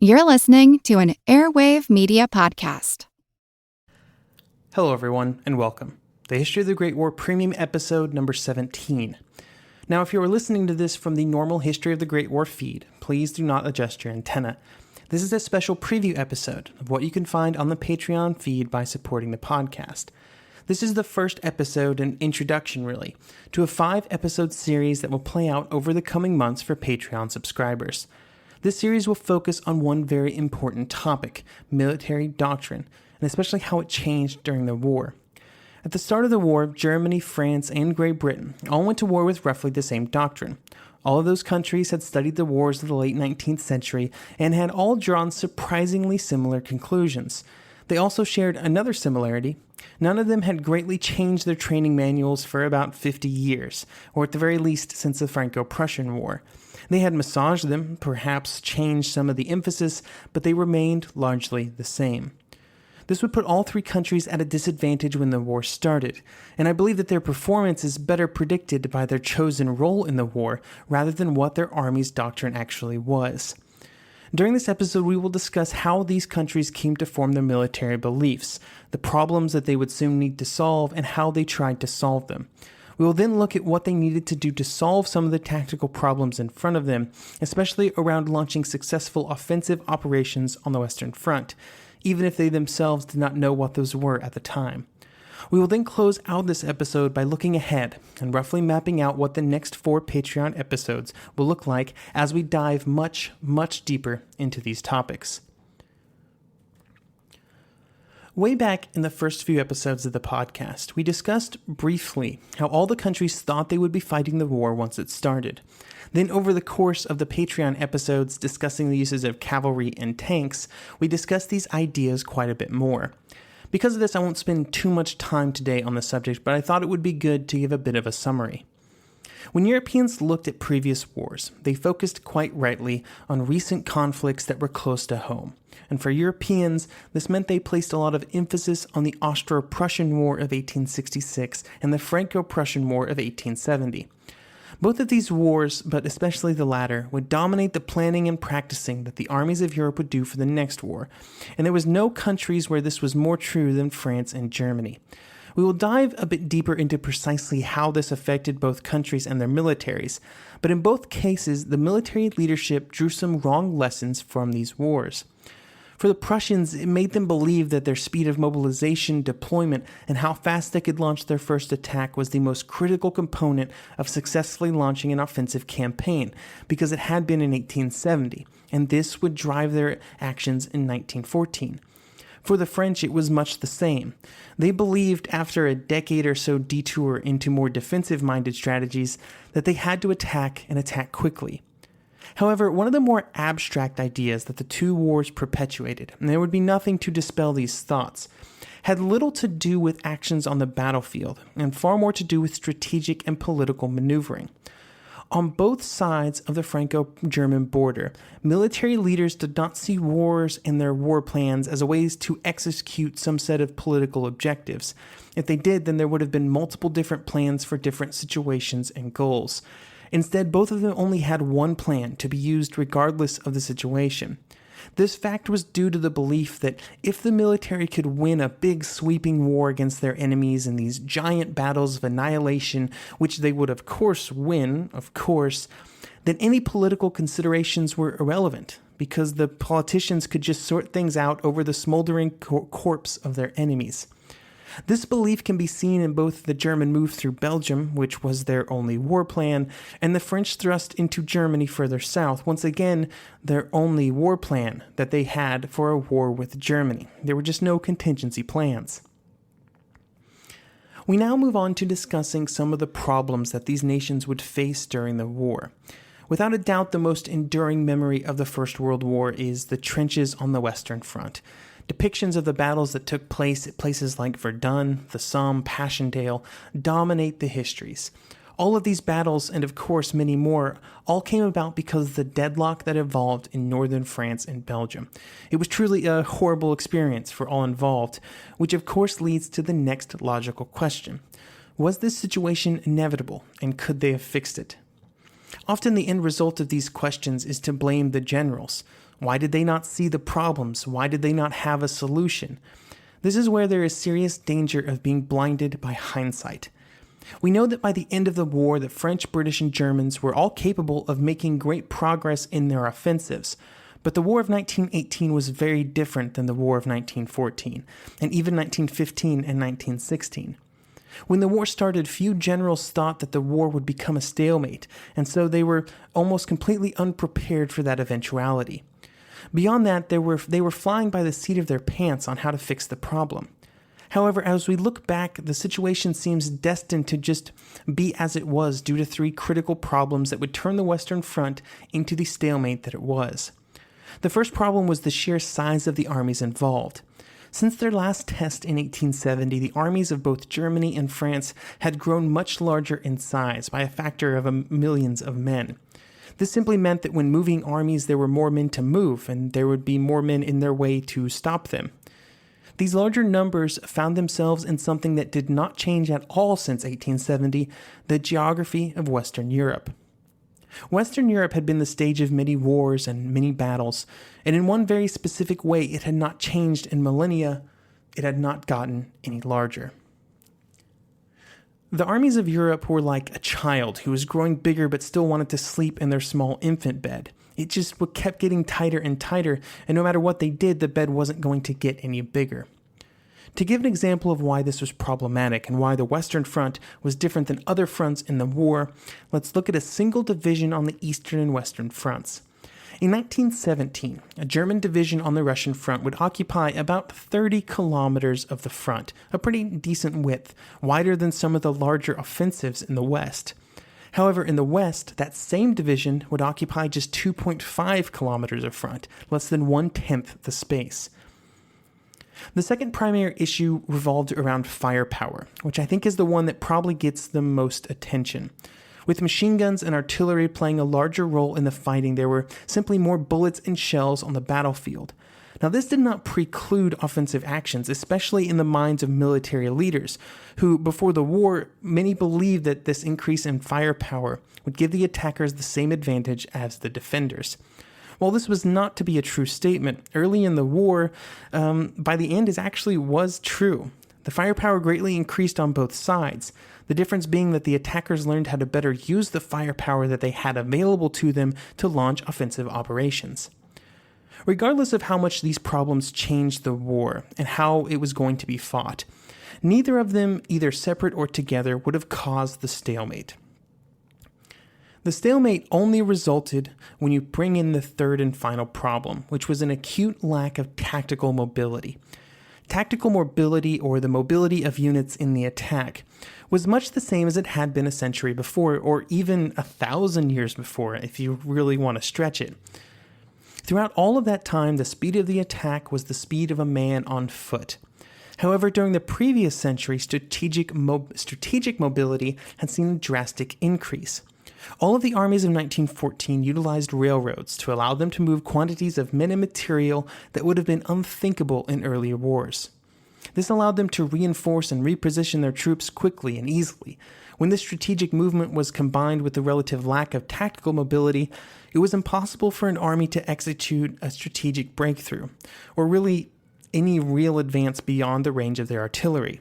You're listening to an Airwave Media Podcast. Hello, everyone, and welcome. The History of the Great War Premium Episode number 17. Now, if you are listening to this from the normal History of the Great War feed, please do not adjust your antenna. This is a special preview episode of what you can find on the Patreon feed by supporting the podcast. This is the first episode and introduction, really, to a 5-episode series that will play out over the coming months for Patreon subscribers. This series will focus on one very important topic, military doctrine, and especially how it changed during the war. At the start of the war, Germany, France, and Great Britain all went to war with roughly the same doctrine. All of those countries had studied the wars of the late 19th century and had all drawn surprisingly similar conclusions. They also shared another similarity. None of them had greatly changed their training manuals for about 50 years, or at the very least since the Franco-Prussian War. They had massaged them, perhaps changed some of the emphasis, but they remained largely the same. This would put all three countries at a disadvantage when the war started, and I believe that their performance is better predicted by their chosen role in the war rather than what their army's doctrine actually was. During this episode, we will discuss how these countries came to form their military beliefs, the problems that they would soon need to solve, and how they tried to solve them. We will then look at what they needed to do to solve some of the tactical problems in front of them, especially around launching successful offensive operations on the Western Front, even if they themselves did not know what those were at the time. We will then close out this episode by looking ahead and roughly mapping out what the next 4 Patreon episodes will look like as we dive much, much deeper into these topics. Way back in the first few episodes of the podcast, we discussed briefly how all the countries thought they would be fighting the war once it started. Then over the course of the Patreon episodes discussing the uses of cavalry and tanks, we discussed these ideas quite a bit more. Because of this, I won't spend too much time today on the subject, but I thought it would be good to give a bit of a summary. When Europeans looked at previous wars, they focused quite rightly on recent conflicts that were close to home. And for Europeans, this meant they placed a lot of emphasis on the Austro-Prussian War of 1866 and the Franco-Prussian War of 1870. Both of these wars, but especially the latter, would dominate the planning and practicing that the armies of Europe would do for the next war, and there was no countries where this was more true than France and Germany. We will dive a bit deeper into precisely how this affected both countries and their militaries, but in both cases, the military leadership drew some wrong lessons from these wars. For the Prussians, it made them believe that their speed of mobilization, deployment, and how fast they could launch their first attack was the most critical component of successfully launching an offensive campaign, because it had been in 1870, and this would drive their actions in 1914. For the French, it was much the same. They believed, after a decade or so detour into more defensive-minded strategies, that they had to attack and attack quickly. However, one of the more abstract ideas that the two wars perpetuated, and there would be nothing to dispel these thoughts, had little to do with actions on the battlefield, and far more to do with strategic and political maneuvering. On both sides of the Franco-German border, military leaders did not see wars and their war plans as a ways to execute some set of political objectives. If they did, then there would have been multiple different plans for different situations and goals. Instead, both of them only had one plan to be used regardless of the situation. This fact was due to the belief that if the military could win a big sweeping war against their enemies in these giant battles of annihilation, which they would of course win, then any political considerations were irrelevant, because the politicians could just sort things out over the smoldering corpse of their enemies. This belief can be seen in both the German move through Belgium, which was their only war plan, and the French thrust into Germany further south, once again their only war plan that they had for a war with Germany. There were just no contingency plans. We now move on to discussing some of the problems that these nations would face during the war. Without a doubt, the most enduring memory of the First World War is the trenches on the Western Front. Depictions of the battles that took place at places like Verdun, the Somme, Passchendaele dominate the histories. All of these battles, and of course many more, all came about because of the deadlock that evolved in northern France and Belgium. It was truly a horrible experience for all involved, which of course leads to the next logical question. Was this situation inevitable, and could they have fixed it? Often the end result of these questions is to blame the generals. Why did they not see the problems? Why did they not have a solution? This is where there is serious danger of being blinded by hindsight. We know that by the end of the war, the French, British, and Germans were all capable of making great progress in their offensives. But the War of 1918 was very different than the War of 1914, and even 1915 and 1916. When the war started, few generals thought that the war would become a stalemate, and so they were almost completely unprepared for that eventuality. Beyond that, they were flying by the seat of their pants on how to fix the problem. However, as we look back, the situation seems destined to just be as it was due to three critical problems that would turn the Western Front into the stalemate that it was. The first problem was the sheer size of the armies involved. Since their last test in 1870, the armies of both Germany and France had grown much larger in size by a factor of millions of men. This simply meant that when moving armies, there were more men to move, and there would be more men in their way to stop them. These larger numbers found themselves in something that did not change at all since 1870, the geography of Western Europe. Western Europe had been the stage of many wars and many battles, and in one very specific way it had not changed in millennia. It had not gotten any larger. The armies of Europe were like a child who was growing bigger but still wanted to sleep in their small infant bed. It just kept getting tighter and tighter, and no matter what they did, the bed wasn't going to get any bigger. To give an example of why this was problematic and why the Western Front was different than other fronts in the war, let's look at a single division on the Eastern and Western fronts. In 1917, a German division on the Russian front would occupy about 30 kilometers of the front, a pretty decent width, wider than some of the larger offensives in the West. However, in the West, that same division would occupy just 2.5 kilometers of front, less than 1/10 the space. The second primary issue revolved around firepower, which I think is the one that probably gets the most attention. With machine guns and artillery playing a larger role in the fighting, there were simply more bullets and shells on the battlefield. Now, this did not preclude offensive actions, especially in the minds of military leaders, who, before the war, many believed that this increase in firepower would give the attackers the same advantage as the defenders. While this was not to be a true statement, early in the war, by the end, it actually was true. The firepower greatly increased on both sides, the difference being that the attackers learned how to better use the firepower that they had available to them to launch offensive operations. Regardless of how much these problems changed the war and how it was going to be fought, neither of them, either separate or together, would have caused the stalemate. The stalemate only resulted when you bring in the third and final problem, which was an acute lack of tactical mobility. Tactical mobility, or the mobility of units in the attack, was much the same as it had been a century before, or even 1,000 years before, if you really want to stretch it. Throughout all of that time, the speed of the attack was the speed of a man on foot. However, during the previous century, strategic mobility had seen a drastic increase. All of the armies of 1914 utilized railroads to allow them to move quantities of men and material that would have been unthinkable in earlier wars. This allowed them to reinforce and reposition their troops quickly and easily. When this strategic movement was combined with the relative lack of tactical mobility, it was impossible for an army to execute a strategic breakthrough, or really any real advance beyond the range of their artillery.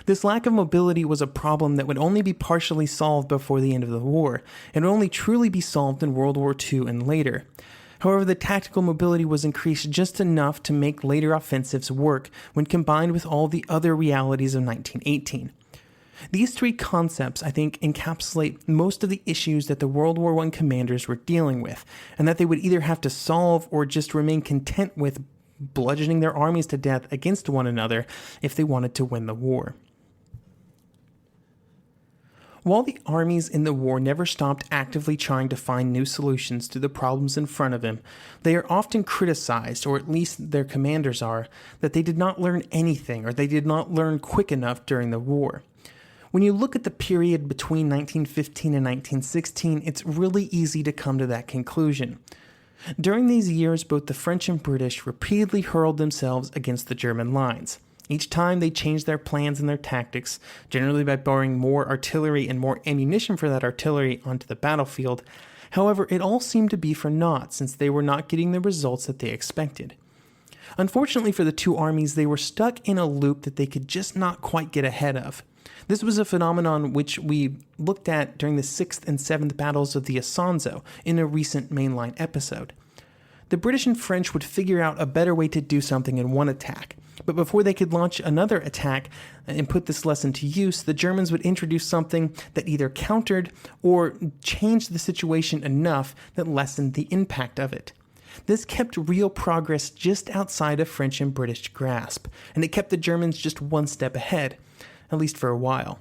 This lack of mobility was a problem that would only be partially solved before the end of the war, and would only truly be solved in World War II and later. However, the tactical mobility was increased just enough to make later offensives work when combined with all the other realities of 1918. These three concepts, I think, encapsulate most of the issues that the World War I commanders were dealing with, and that they would either have to solve or just remain content with bludgeoning their armies to death against one another if they wanted to win the war. While the armies in the war never stopped actively trying to find new solutions to the problems in front of them, they are often criticized, or at least their commanders are, that they did not learn anything or they did not learn quick enough during the war. When you look at the period between 1915 and 1916, it's really easy to come to that conclusion. During these years, both the French and British repeatedly hurled themselves against the German lines. Each time they changed their plans and their tactics, generally by borrowing more artillery and more ammunition for that artillery onto the battlefield. However, it all seemed to be for naught since they were not getting the results that they expected. Unfortunately for the two armies, they were stuck in a loop that they could just not quite get ahead of. This was a phenomenon which we looked at during the 6th and 7th battles of the Isonzo in a recent mainline episode. The British and French would figure out a better way to do something in one attack, but before they could launch another attack and put this lesson to use, the Germans would introduce something that either countered or changed the situation enough that lessened the impact of it. This kept real progress just outside of French and British grasp, and it kept the Germans just one step ahead, at least for a while.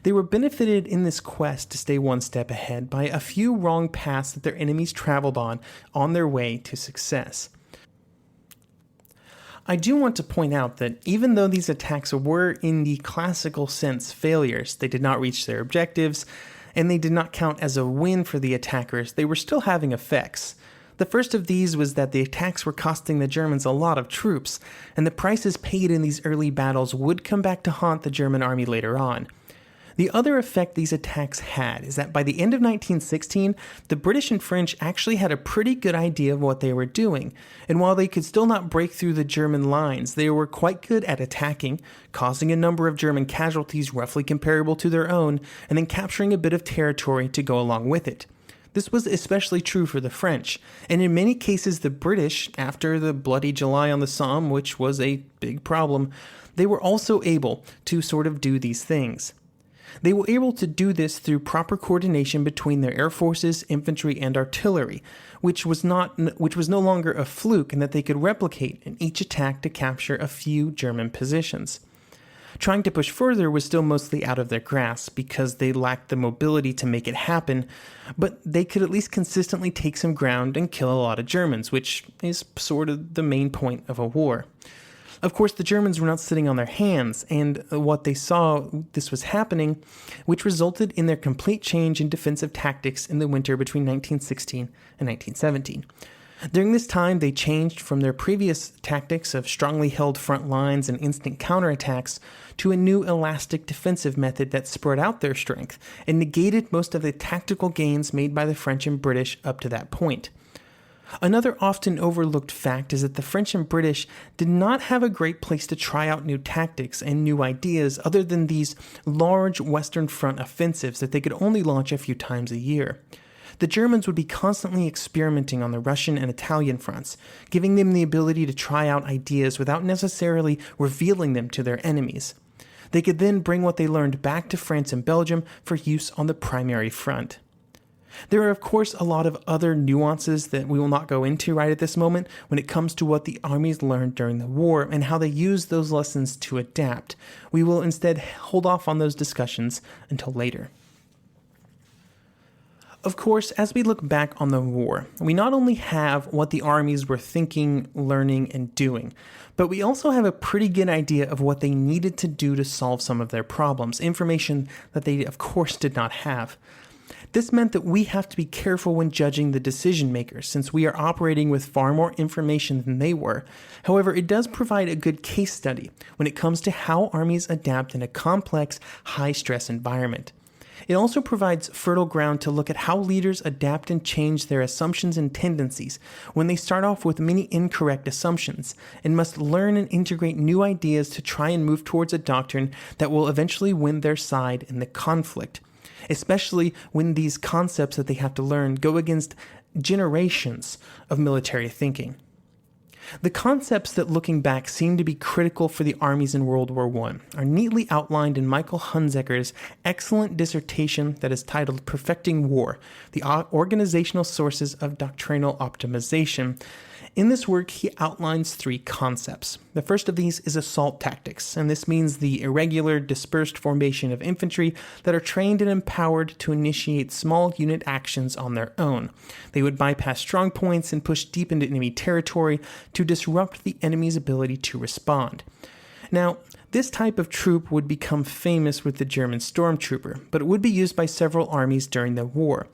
They were benefited in this quest to stay one step ahead by a few wrong paths that their enemies traveled on their way to success. I do want to point out that even though these attacks were in the classical sense failures, they did not reach their objectives, and they did not count as a win for the attackers, they were still having effects. The first of these was that the attacks were costing the Germans a lot of troops, and the prices paid in these early battles would come back to haunt the German army later on. The other effect these attacks had is that by the end of 1916, the British and French actually had a pretty good idea of what they were doing, and while they could still not break through the German lines, they were quite good at attacking, causing a number of German casualties roughly comparable to their own, and then capturing a bit of territory to go along with it. This was especially true for the French, and in many cases the British, after the Bloody July on the Somme, which was a big problem, they were also able to sort of do these things. They were able to do this through proper coordination between their air forces, infantry, and artillery, which was no longer a fluke, and that they could replicate in each attack to capture a few German positions. Trying to push further was still mostly out of their grasp because they lacked the mobility to make it happen, but they could at least consistently take some ground and kill a lot of Germans, which is sort of the main point of a war. Of course, the Germans were not sitting on their hands, and what they saw this was happening, which resulted in their complete change in defensive tactics in the winter between 1916 and 1917. During this time, they changed from their previous tactics of strongly held front lines and instant counterattacks to a new elastic defensive method that spread out their strength and negated most of the tactical gains made by the French and British up to that point. Another often overlooked fact is that the French and British did not have a great place to try out new tactics and new ideas other than these large Western Front offensives that they could only launch a few times a year. The Germans would be constantly experimenting on the Russian and Italian fronts, giving them the ability to try out ideas without necessarily revealing them to their enemies. They could then bring what they learned back to France and Belgium for use on the primary front. There are, of course, a lot of other nuances that we will not go into right at this moment when it comes to what the armies learned during the war and how they used those lessons to adapt. We will instead hold off on those discussions until later. Of course, as we look back on the war, we not only have what the armies were thinking, learning, and doing, but we also have a pretty good idea of what they needed to do to solve some of their problems, information that they, of course, did not have. This meant that we have to be careful when judging the decision makers, since we are operating with far more information than they were. However, it does provide a good case study when it comes to how armies adapt in a complex, high-stress environment. It also provides fertile ground to look at how leaders adapt and change their assumptions and tendencies when they start off with many incorrect assumptions and must learn and integrate new ideas to try and move towards a doctrine that will eventually win their side in the conflict, especially when these concepts that they have to learn go against generations of military thinking. The concepts that, looking back, seem to be critical for the armies in World War I are neatly outlined in Michael Hunsaker's excellent dissertation that is titled Perfecting War, the Organizational Sources of Doctrinal Optimization. In this work, he outlines three concepts. The first of these is assault tactics, and this means the irregular, dispersed formation of infantry that are trained and empowered to initiate small unit actions on their own. They would bypass strong points and push deep into enemy territory to disrupt the enemy's ability to respond. Now, this type of troop would become famous with the German stormtrooper, but it would be used by several armies during the war.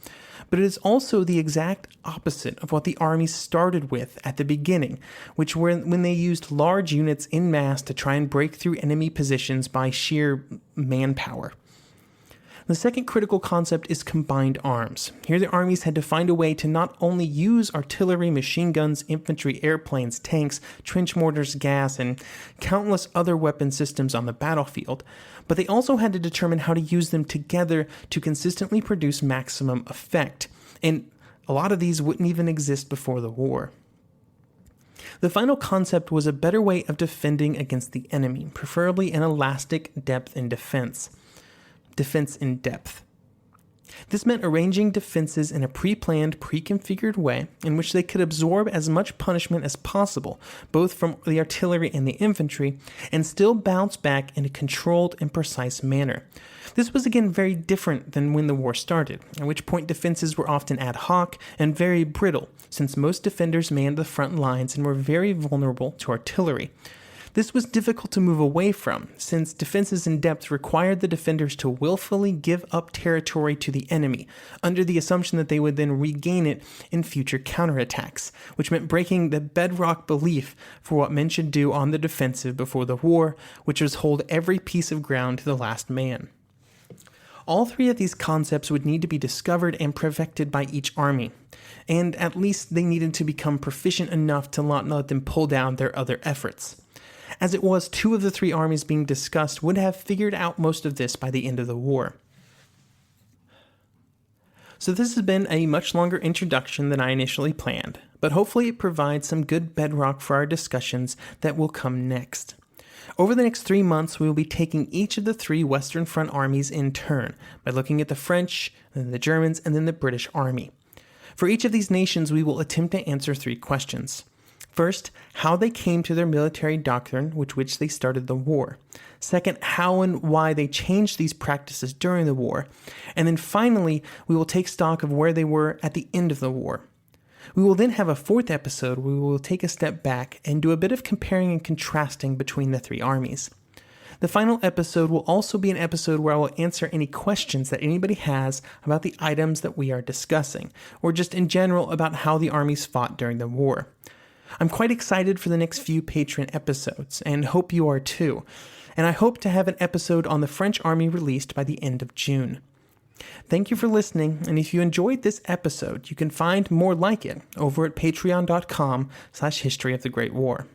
But it is also the exact opposite of what the armies started with at the beginning, which were when they used large units en masse to try and break through enemy positions by sheer manpower. The second critical concept is combined arms. Here the armies had to find a way to not only use artillery, machine guns, infantry, airplanes, tanks, trench mortars, gas, and countless other weapon systems on the battlefield, but they also had to determine how to use them together to consistently produce maximum effect. And a lot of these wouldn't even exist before the war. The final concept was a better way of defending against the enemy, preferably an elastic depth in defense. Defense in depth. This meant arranging defenses in a pre-planned, pre-configured way in which they could absorb as much punishment as possible, both from the artillery and the infantry, and still bounce back in a controlled and precise manner. This was again very different than when the war started, at which point defenses were often ad hoc and very brittle, since most defenders manned the front lines and were very vulnerable to artillery. This was difficult to move away from, since defenses in depth required the defenders to willfully give up territory to the enemy, under the assumption that they would then regain it in future counterattacks, which meant breaking the bedrock belief for what men should do on the defensive before the war, which was hold every piece of ground to the last man. All three of these concepts would need to be discovered and perfected by each army, and at least they needed to become proficient enough to not let them pull down their other efforts. As it was, two of the three armies being discussed would have figured out most of this by the end of the war. So this has been a much longer introduction than I initially planned, but hopefully it provides some good bedrock for our discussions that will come next. Over the next 3 months, we will be taking each of the three Western Front armies in turn by looking at the French, then the Germans, and then the British Army. For each of these nations, we will attempt to answer 3 questions. First, how they came to their military doctrine with which they started the war. Second, how and why they changed these practices during the war. And then finally, we will take stock of where they were at the end of the war. We will then have a 4th episode where we will take a step back and do a bit of comparing and contrasting between the 3 armies. The final episode will also be an episode where I will answer any questions that anybody has about the items that we are discussing, or just in general about how the armies fought during the war. I'm quite excited for the next few Patreon episodes, and hope you are too. And I hope to have an episode on the French army released by the end of June. Thank you for listening, and if you enjoyed this episode, you can find more like it over at patreon.com/historyofthegreat war.